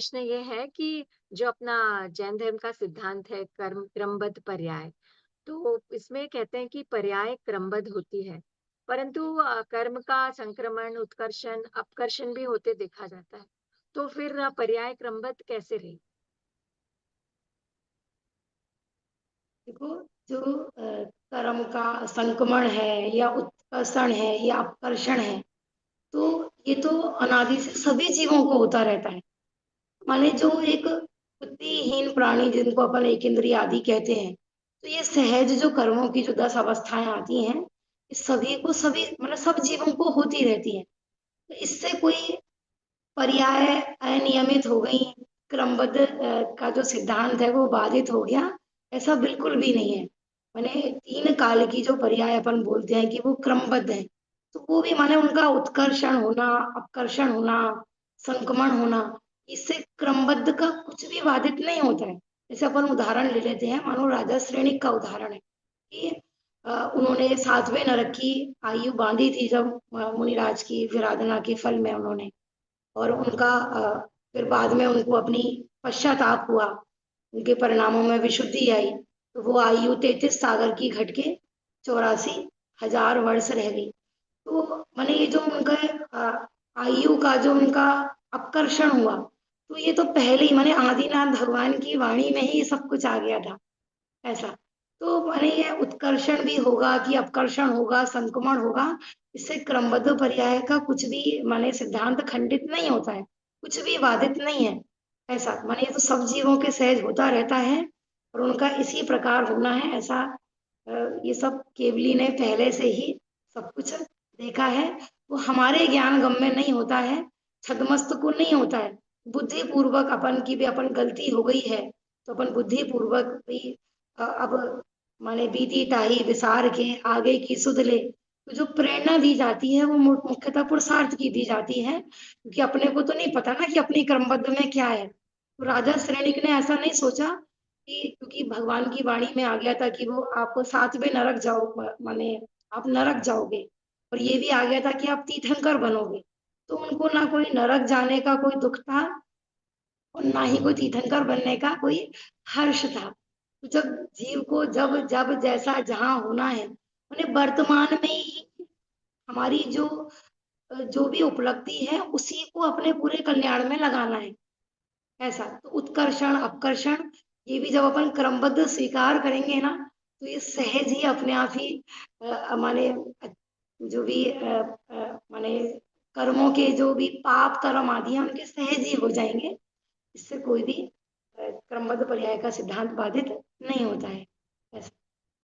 प्रश्न ये है कि जो अपना जैन धर्म का सिद्धांत है कर्म क्रमबद्ध पर्याय, तो इसमें कहते हैं कि पर्याय क्रमबद्ध होती है, परंतु कर्म का संक्रमण, उत्कर्षण, अपकर्षण भी होते देखा जाता है। तो फिर पर्याय क्रमबद्ध कैसे रही? देखो, जो कर्म का संक्रमण है या उत्कर्षण है या अपकर्षण है, तो ये तो अनादि से सभी जीवों को होता रहता है। माने जो एक बुद्धिहीन प्राणी जिनको अपन एक इंद्रिय आदि कहते हैं, तो ये सहज जो कर्मों की जो 10 अवस्थाएं आती हैं, ये सभी को सभी मतलब सब जीवों को होती रहती हैं। तो इससे कोई पर्याय अनियमित हो गई, क्रमबद्ध का जो सिद्धांत है वो बाधित हो गया, ऐसा बिल्कुल भी नहीं है। माने 3 काल की जो पर्याय अपन बोलते हैं कि वो क्रमबद्ध है, तो वो भी माने उनका उत्कर्षण होना, अपकर्षण होना, संक्रमण होना, इससे क्रमबद्ध का कुछ भी बाधित नहीं होता है। जैसे अपन उदाहरण ले लेते हैं, मानो राजा श्रेणिक का उदाहरण है कि उन्होंने 7वें नरक की आयु बांधी थी जब मुनिराज की विराधना के फल में उन्होंने, और उनका फिर बाद में उनको अपनी पश्चाताप हुआ, उनके परिणामों में विशुद्धि आई, तो वो आयु 33 सागर की घट के 84,000 वर्ष रह गई। तो मैंने ये जो उनका आयु का जो उनका अपकर्षण हुआ, तो ये तो पहले ही मैंने आदिनाथ भगवान की वाणी में ही सब कुछ आ गया था ऐसा। तो माने ये उत्कर्षण भी होगा कि अपकर्षण होगा, संक्रमण होगा, इससे क्रमबद्ध पर्याय का कुछ भी माने सिद्धांत खंडित नहीं होता है, कुछ भी बाधित नहीं है ऐसा। माने ये तो सब जीवों के सहज होता रहता है और उनका इसी प्रकार होना है ऐसा। ये सब केवली ने पहले से ही सब कुछ देखा है। वो हमारे ज्ञान गम में नहीं होता है, छद्मस्त को नहीं होता है। बुद्धि पूर्वक अपन की भी अपन गलती हो गई है, तो अपन बुद्धि पूर्वक भी अब माने बीती ताही विसार के आगे की सुध ले। तो जो प्रेरणा दी जाती है वो मुख्यतः पुरुषार्थ की दी जाती है, क्योंकि अपने को तो नहीं पता ना कि अपनी क्रमबद्ध में क्या है। तो राजा श्रेणिक ने ऐसा नहीं सोचा कि क्योंकि भगवान की वाणी में आ गया था कि वो आप 7वें नरक जाओ, माने आप नरक जाओगे, और ये भी आ गया था कि आप तीर्थंकर बनोगे। तो उनको ना कोई नरक जाने का कोई दुख था और ना ही कोई तीर्थंकर बनने का कोई हर्ष था। तो जब जीव को जब जब जैसा जहाँ होना है, उन्हें वर्तमान में ही हमारी जो भी उपलब्धि है उसी को अपने पूरे कल्याण में लगाना है ऐसा। तो उत्कर्षण अपकर्षण ये भी जब अपन क्रमबद्ध स्वीकार करेंगे ना, तो ये सहज ही अपने आप ही माने जो भी माने कर्मों के जो भी पाप कर्म आदि हैं उनके सहज ही हो जाएंगे। इससे कोई भी क्रमबद्ध पर्याय का सिद्धांत बाधित नहीं होता है ऐसा।